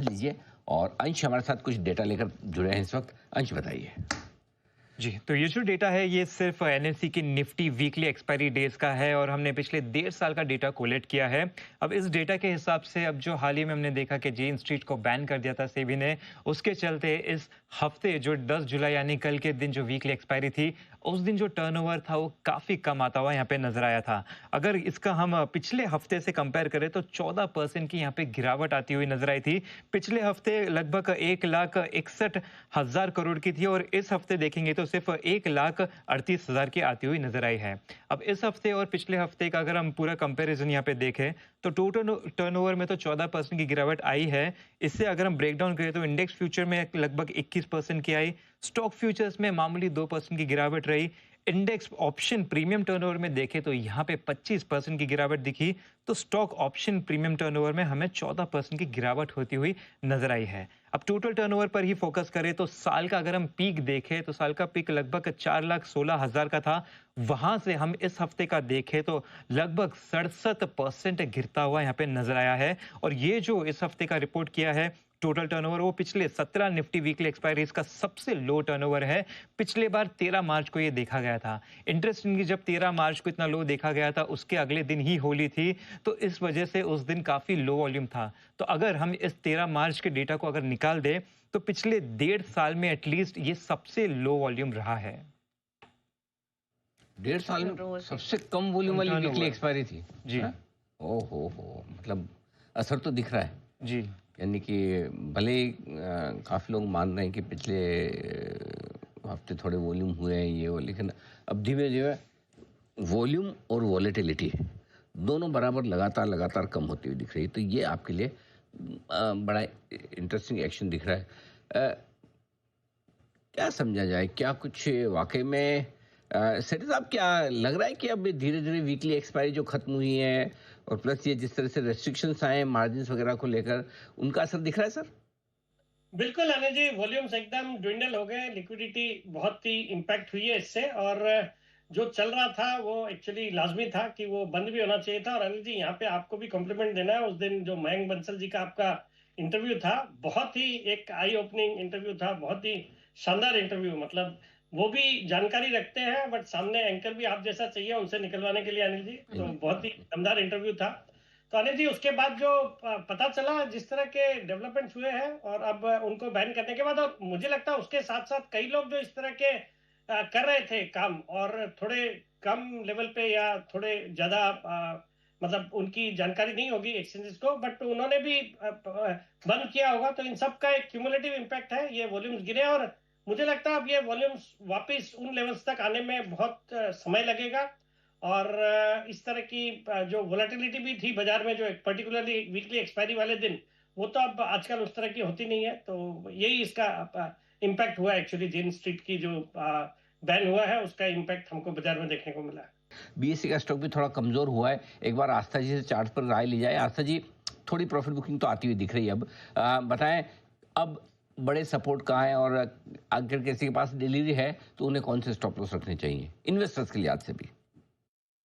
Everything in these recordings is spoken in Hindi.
लीजिए। और अंश हमारे साथ कुछ डेटा लेकर जुड़े हैं इस वक्त। अंश बताइए। जी, तो ये जो डेटा है ये सिर्फ एनएससी की निफ्टी वीकली एक्सपायरी डेज का है और हमने पिछले 1.5 साल का डेटा कोलेक्ट किया है। अब इस डेटा के हिसाब से अब जो हाल ही में हमने देखा कि जेन स्ट्रीट को बैन कर दिया था सेबी ने, उसके चलते इस हफ्ते जो 10 जुलाई यानी कल के दिन जो वीकली एक्सपायरी थी, उस दिन जो टर्नओवर था वो काफ़ी कम आता हुआ यहाँ पे नजर आया था। अगर इसका हम पिछले हफ्ते से कंपेयर करें तो 14% की यहाँ पे गिरावट आती हुई नजर आई थी। पिछले हफ्ते लगभग 1,61,000 करोड़ की थी और इस हफ्ते देखेंगे तो सिर्फ 1,38,000 की आती हुई नजर आई है। अब इस हफ्ते और पिछले हफ्ते का अगर हम पूरा कंपैरिजन यहाँ पे देखें तो टोटल टर्नओवर में तो 14% की गिरावट आई है। इससे अगर हम ब्रेक डाउन करें तो इंडेक्स फ्यूचर में लगभग 21% की आई, स्टॉक फ्यूचर्स में मामूली 2% की गिरावट रही। इंडेक्स ऑप्शन प्रीमियम टर्नओवर में देखें तो यहाँ पे 25% की गिरावट दिखी, तो स्टॉक ऑप्शन प्रीमियम टर्नओवर में हमें 14% की गिरावट होती हुई नजर आई है। अब टोटल टर्नओवर पर ही फोकस करें तो साल का अगर हम पीक देखें तो साल का पीक लगभग 4,16,000 का था। वहां से हम इस हफ्ते का देखें तो लगभग 67% गिरता हुआ यहाँ पे नजर आया है। और ये जो इस हफ्ते का रिपोर्ट किया है टोटल टर्नओवर, वो पिछले 17 निफ्टी वीकली एक्सपायरीज का सबसे लो टर्नओवर है। पिछले बार 13 मार्च को ये देखा गया था। इंटरेस्टिंगली जब 13 मार्च को इतना लो देखा गया था उसके अगले दिन ही होली थी, तो इस वजह से उस दिन काफी लो वॉल्यूम था। तो अगर हम इस 13 मार्च के डेटा को अगर निकाल दें तो पिछले 1.5 साल में एटलीस्ट ये सबसे लो वॉल्यूम रहा है। 1.5 साल में सबसे कम वॉल्यूम वाली वीकली एक्सपायरी थी जी। हाँ? हो मतलब असर तो दिख रहा है। जी। यानी कि भले ही काफ़ी लोग मान रहे हैं कि पिछले हफ्ते थोड़े वॉल्यूम हुए हैं ये वो, लेकिन अब धीमे धीमे वॉल्यूम और वॉलेटिलिटी दोनों बराबर लगातार लगातार कम होती हुई दिख रही है। तो ये आपके लिए बड़ा इंटरेस्टिंग एक्शन दिख रहा है। क्या समझा जाए, क्या कुछ वाकई में सेठी साहब क्या लग रहा है कि अब धीरे धीरे वीकली एक्सपायरी जो खत्म हुई है और प्लस ये जिस तरह से रेस्ट्रिक्शंस आए मार्जिन वगैरह को लेकर, उनका असर दिख रहा है सर? बिल्कुल अनिल जी, वॉल्यूम्स एकदम dwindle हो गए, लिक्विडिटी बहुत ही इम्पैक्ट हुई है इससे। और जो चल रहा था वो एक्चुअली लाजमी था कि वो बंद भी होना चाहिए था। और अनिल जी, यहाँ पे आपको भी कॉम्प्लीमेंट देना है। उस दिन जो मयंक बंसल जी का आपका इंटरव्यू था, बहुत ही एक आई ओपनिंग इंटरव्यू था, बहुत ही शानदार इंटरव्यू। मतलब वो भी जानकारी रखते हैं बट सामने एंकर भी आप जैसा चाहिए उनसे निकलवाने के लिए अनिल जी। तो बहुत ही दमदार इंटरव्यू था। तो अनिल जी, उसके बाद जो पता चला जिस तरह के डेवलपमेंट्स हुए हैं और अब उनको बैन करने के बाद, और मुझे लगता है उसके साथ साथ कई लोग जो इस तरह के कर रहे थे काम और थोड़े कम लेवल पे या थोड़े ज्यादा मतलब उनकी जानकारी नहीं होगी एक्सचेंजेस को, बट उन्होंने भी बंद किया होगा। तो इन सब का एक क्यूमुलेटिव इम्पैक्ट है, ये वॉल्यूम्स गिरे। और मुझे लगता है अब ये वॉल्यूम्स वापस उन लेवल्स तक आने में बहुत समय लगेगा। और इस तरह की जो वोलेटिलिटी भी थी बाजार में, जो एक पर्टिकुलरली वीकली एक्सपायरी वाले दिन, वो तो अब आजकल उस तरह की होती नहीं है। तो यही इसका इम्पैक्ट हुआ एक्चुअली। जेन स्ट्रीट की जो बैन हुआ है उसका इम्पैक्ट हमको बाजार में देखने को मिला है। बीएससी का स्टॉक भी थोड़ा कमजोर हुआ है। एक बार आस्था जी से चार्ट पर राय ली जाए। आस्था जी, थोड़ी प्रॉफिट बुकिंग तो आती हुई दिख रही है अब। बताएं अब बड़े सपोर्ट कहाँ है और अगर किसी के पास डिलीवरी है तो उन्हें कौन से स्टॉप लॉस रखने चाहिए इन्वेस्टर्स के लिहाज से भी?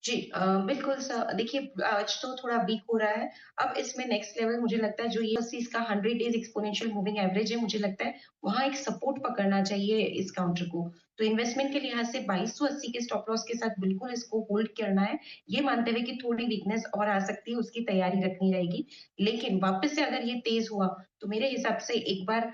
जी बिल्कुल सर, देखिए आज तो थोड़ा वीक हो रहा है। अब इसमें नेक्स्ट लेवल मुझे लगता है जो ये 80 इसका 100 डेज एक्सपोनेंशियल मूविंग एवरेज है, मुझे लगता है वहाँ एक सपोर्ट पकड़ना चाहिए इस काउंटर को। तो इन्वेस्टमेंट के लिहाज से 2280 के स्टॉप लॉस के साथ बिल्कुल इसको होल्ड करना है। ये मानते हुए कि थोड़ी वीकनेस और आ सकती है, उसकी तैयारी रखनी रहेगी। लेकिन वापस से अगर ये तेज हुआ तो मेरे हिसाब से एक बार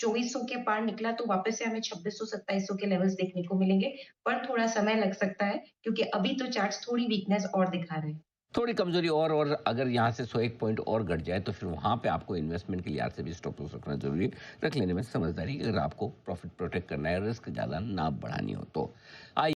2400 के पार निकला तो वापस से हमें 2600-2700 के लेवल्स देखने को मिलेंगे। पर थोड़ा समय लग सकता है क्योंकि अभी तो चार्ट्स थोड़ी वीकनेस और दिखा रहे हैं। थोड़ी कमजोरी और अगर यहाँ से 101 पॉइंट और घट जाए तो फिर वहाँ पे आपको इन्वेस्टमेंट के लिहाज से भी स्टॉप लॉस रखना जरूरी है। रख लेने में समझदारी, अगर आपको प्रॉफिट प्रोटेक्ट करना है, रिस्क ज़्यादा ना बढ़ानी हो तो।